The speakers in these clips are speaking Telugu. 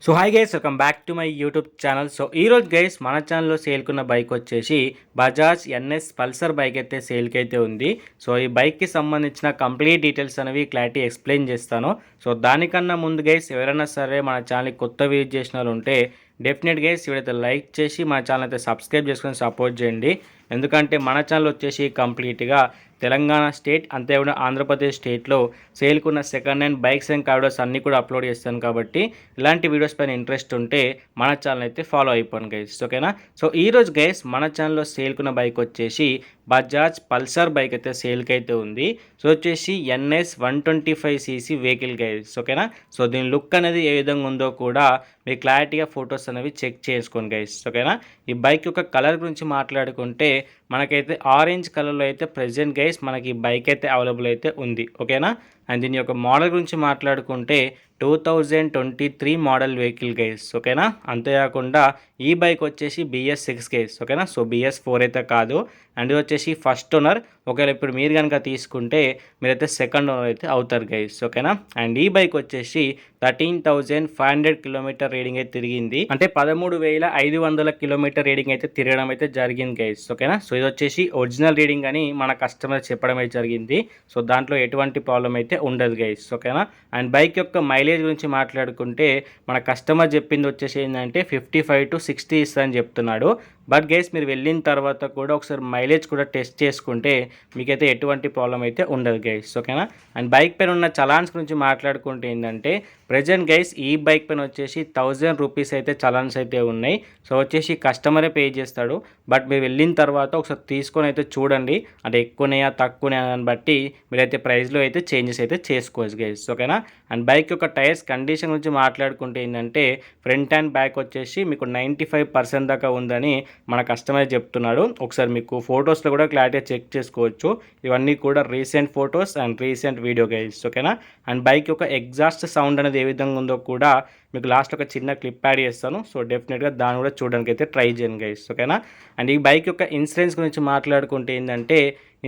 So hi guys, welcome back to my YouTube channel. So ఈరోజు గైస్ మన ఛానల్లో సేల్కున్న బైక్ వచ్చేసి బజాజ్ ఎన్ఎస్ పల్సర్ బైక్ అయితే సేల్కి అయితే ఉంది. సో ఈ బైక్కి సంబంధించిన కంప్లీట్ డీటెయిల్స్ అనేవి క్లారిటీ ఎక్స్ప్లెయిన్ చేస్తాను. సో దానికన్నా ముందు గైస్ ఎవరైనా సరే మన ఛానల్ని కొత్త విజిట్ చేసిన వాళ్ళు ఉంటే డెఫినెట్ గైస్ ఇవిడైతే లైక్ చేసి మన ఛానల్ అయితే సబ్స్క్రైబ్ చేసుకొని సపోర్ట్ చేయండి. ఎందుకంటే మన ఛానల్ వచ్చేసి కంప్లీట్గా తెలంగాణ స్టేట్ అంతేకాకుండా ఆంధ్రప్రదేశ్ స్టేట్లో సేల్కున్న సెకండ్ హ్యాండ్ బైక్స్ అండ్ కార్డర్స్ అన్నీ కూడా అప్లోడ్ చేస్తాను. కాబట్టి ఇలాంటి వీడియోస్ పైన ఇంట్రెస్ట్ ఉంటే మన ఛానల్ అయితే ఫాలో అయిపోండి గైస్, ఓకేనా. సో ఈరోజు గైస్ మన ఛానల్లో సేల్కున్న బైక్ వచ్చేసి బజాజ్ పల్సర్ బైక్ అయితే సేల్కి అయితే ఉంది. సో వచ్చేసి ఎన్ఎస్ 125cc వెహికల్ గైస్, ఓకేనా. సో దీని లుక్ అనేది ఏ విధంగా ఉందో కూడా మీరు క్లారిటీగా ఫొటోస్ అనేవి చెక్ చేసుకోండి గైస్, ఓకేనా. ఈ బైక్ యొక్క కలర్ గురించి మాట్లాడుకుంటే మనకైతే ఆరెంజ్ కలర్లో అయితే ప్రెజెంట్ గైస్ మనకి ఈ బైక్ అయితే అవైలబుల్ అయితే ఉంది, ఓకేనా. అండ్ దీని యొక్క మోడల్ గురించి మాట్లాడుకుంటే 2023 మోడల్ వెహికల్ గైస్, ఓకేనా. అంతేకాకుండా ఈ బైక్ వచ్చేసి BS6 గైస్, ఓకేనా. సో BS4 అయితే కాదు. అండ్ ఇది వచ్చేసి ఫస్ట్ ఓనర్. ఒకవేళ ఇప్పుడు మీరు కనుక తీసుకుంటే మీరైతే సెకండ్ ఓనర్ అయితే అవుతారు గైస్, ఓకేనా. అండ్ ఈ బైక్ వచ్చేసి 13,500 కిలోమీటర్ రీడింగ్ అయితే తిరిగింది. అంటే 13,500 కిలోమీటర్ రీడింగ్ అయితే తిరగడం అయితే జరిగింది గైస్, ఓకేనా. సో ఇది వచ్చేసి ఒరిజినల్ రీడింగ్ అని మన కస్టమర్ చెప్పడం అయితే జరిగింది. సో దాంట్లో ఎటువంటి ప్రాబ్లం అయితే ఉండదు గైస్, ఓకేనా. అండ్ బైక్ యొక్క మైలేజ్ గురించి మాట్లాడుకుంటే మన కస్టమర్ చెప్పింది వచ్చేసి ఏంటంటే 55 to 60 ఇస్తారని చెప్తున్నాడు. బట్ గైస్ మీరు వెళ్ళిన తర్వాత కూడా ఒకసారి మైలేజ్ కూడా టెస్ట్ చేసుకుంటే మీకైతే ఎటువంటి ప్రాబ్లం అయితే ఉండదు గైస్, ఓకేనా. అండ్ బైక్ పైన ఉన్న చలాన్స్ గురించి మాట్లాడుకుంటే ఏంటంటే ప్రెజెంట్ గైస్ ఈ బైక్ పైన వచ్చేసి 1000 రూపీస్ అయితే చలాన్స్ అయితే ఉన్నాయి. సో వచ్చేసి కస్టమరే పే చేస్తాడు. బట్ మీరు వెళ్ళిన తర్వాత ఒకసారి తీసుకొని అయితే చూడండి, అంటే ఎక్కువనాయా తక్కువనాయా అని బట్టి మీరైతే ప్రైస్లో అయితే చేంజెస్ అయితే చేసుకోవచ్చు గైస్, ఓకేనా. అండ్ బైక్ యొక్క టైర్స్ కండిషన్ గురించి మాట్లాడుకుంటే ఏంటంటే ఫ్రంట్ అండ్ బ్యాక్ వచ్చేసి మీకు 95% దాకా ఉందని మన కస్టమర్ చెప్తున్నాడు. ఒకసారి మీకు ఫొటోస్లో కూడా క్లారిటీగా చెక్ చేసుకోవచ్చు. ఇవన్నీ కూడా recent photos and recent video guys, ఓకేనా. అండ్ బైక్ యొక్క ఎగ్జాస్ట్ సౌండ్ అనేది ఏ విధంగా ఉందో కూడా మీకు లాస్ట్ ఒక చిన్న క్లిప్ యాడ్ చేస్తాను. సో డెఫినెట్గా దాన్ని కూడా చూడడానికి అయితే ట్రై చేయండి గైస్, ఓకేనా. అండ్ ఈ బైక్ యొక్క ఇన్సూరెన్స్ గురించి మాట్లాడుకుంటే ఏంటంటే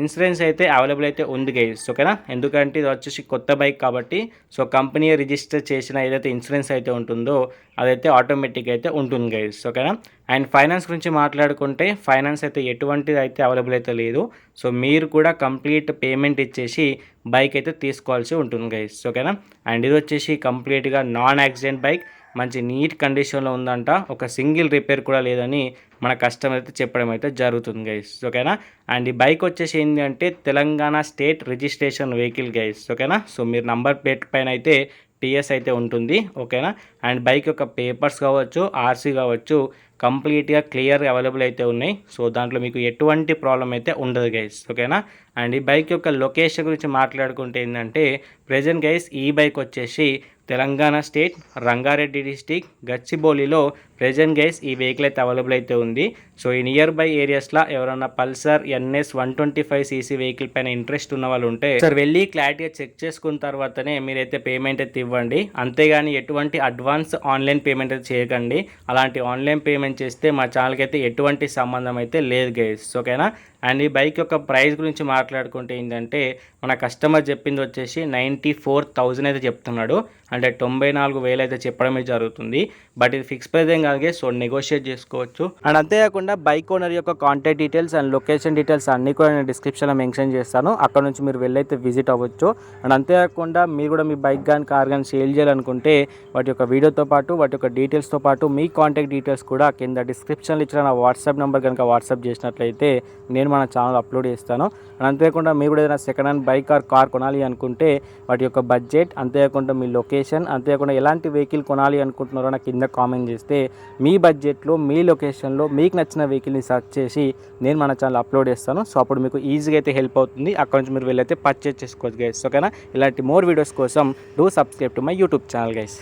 ఇన్సూరెన్స్ అయితే అవైలబుల్ అయితే ఉంది గైస్, ఓకేనా. ఎందుకంటే ఇది వచ్చేసి కొత్త బైక్ కాబట్టి సో కంపెనీ రిజిస్టర్ చేసిన ఏదైతే ఇన్సూరెన్స్ అయితే ఉంటుందో అదైతే ఆటోమేటిక్ అయితే ఉంటుంది గైస్, ఓకేనా. అండ్ ఫైనాన్స్ గురించి మాట్లాడుకుంటే ఫైనాన్స్ అయితే ఎటువంటిది అయితే అవైలబుల్ అయితే లేదు. సో మీరు కూడా కంప్లీట్ పేమెంట్ ఇచ్చేసి బైక్ అయితే తీసుకోవాల్సి ఉంటుంది గైస్, ఓకేనా. అండ్ ఇది వచ్చేసి కంప్లీట్గా నాన్ యాక్సిడెంట్ బైక్, మంచి నీట్ కండిషన్లో ఉందంట. ఒక సింగిల్ రిపేర్ కూడా లేదని మన కస్టమర్ అయితే చెప్పడం అయితే జరుగుతుంది గైస్, ఓకేనా. అండ్ ఈ బైక్ వచ్చేసి ఏంటి అంటే Telangana state registration vehicle guys, ఓకేనా. సో మీరు నంబర్ ప్లేట్ పైన అయితే TS అయితే ఉంటుంది, ఓకేనా. అండ్ బైక్ యొక్క పేపర్స్ కావచ్చు, RC కావచ్చు కంప్లీట్గా క్లియర్ అవైలబుల్ అయితే ఉన్నాయి. సో దాంట్లో మీకు ఎటువంటి ప్రాబ్లం అయితే ఉండదు గైస్, ఓకేనా. అండ్ ఈ బైక్ యొక్క లొకేషన్ గురించి మాట్లాడుకుంటే ఏంటంటే ప్రెజెంట్ గైస్ ఈ బైక్ వచ్చేసి తెలంగాణ స్టేట్ రంగారెడ్డి డిస్టిక్ గచ్చిబౌలిలో ప్రెజెంట్ గైస్ ఈ వెహికల్ అయితే అవైలబుల్ అయితే ఉంది. సో ఈ నియర్ బై ఏరియాస్లో ఎవరైనా పల్సర్ NS 125cc వెహికల్ పైన ఇంట్రెస్ట్ ఉన్న వాళ్ళు ఉంటే సార్ వెళ్ళి క్లారిటీగా చెక్ చేసుకున్న తర్వాతనే మీరైతే పేమెంట్ అయితే ఇవ్వండి. అంతేగాని ఎటువంటి అడ్వాన్స్ ఆన్లైన్ పేమెంట్ అయితే చేయకండి. అలాంటి ఆన్లైన్ పేమెంట్ చేస్తే మా ఛానల్కి అయితే ఎటువంటి సంబంధం అయితే లేదు గైస్, ఓకేనా. అండ్ ఈ బైక్ యొక్క ప్రైస్ గురించి మాట్లాడుకుంటే ఏంటంటే మన కస్టమర్ చెప్పింది వచ్చేసి 94,000 అయితే చెప్తున్నాడు. అంటే 94,000 అయితే చెప్పడమే జరుగుతుంది. బట్ ఇది ఫిక్స్ ప్రైస్ ఏం కాదు, సో నెగోషియేట్ చేసుకోవచ్చు. అండ్ అంతేకాకుండా బైక్ ఓనర్ యొక్క contact details and location details అన్నీ కూడా నేను డిస్క్రిప్షన్లో మెన్షన్ చేస్తాను. అక్కడ నుంచి మీరు వెళ్ళైతే విజిట్ అవ్వచ్చు. అండ్ అంతేకాకుండా మీరు కూడా మీ బైక్ కానీ కార్ కానీ సేల్ చేయాలనుకుంటే వాటి యొక్క వీడియోతో పాటు వాటి యొక్క డీటెయిల్స్తో పాటు మీ కాంటాక్ట్ డీటెయిల్స్ కూడా కింద డిస్క్రిప్షన్లో ఇచ్చిన నా వాట్సాప్ నెంబర్ కనుక వాట్సాప్ చేసినట్లయితే నేను మన ఛానల్ అప్లోడ్ చేస్తాను. అండ్ అంతేకాకుండా మీరు కూడా ఏదైనా సెకండ్ హ్యాండ్ బైక్ కార్ కొనాలి అనుకుంటే వాటి యొక్క బడ్జెట్, అంతేకాకుండా మీ లొకేషన్, అంతేకాకుండా ఎలాంటి వెహికల్ కొనాలి అనుకుంటున్నారో నాకు కింద కామెంట్ చేస్తే మీ బడ్జెట్లో మీ లొకేషన్లో మీకు నచ్చిన వెహికల్ని సెర్చ్ చేసి నేను మన ఛానల్ అప్లోడ్ చేస్తాను. సో అప్పుడు మీకు ఈజీగా అయితే హెల్ప్ అవుతుంది. అక్కడ నుంచి మీరు వెళ్ళైతే పర్చేస్ చేసుకోవచ్చు గైస్, ఓకేనా. ఇలాంటి మోర్ వీడియోస్ కోసం do subscribe to my YouTube channel guys.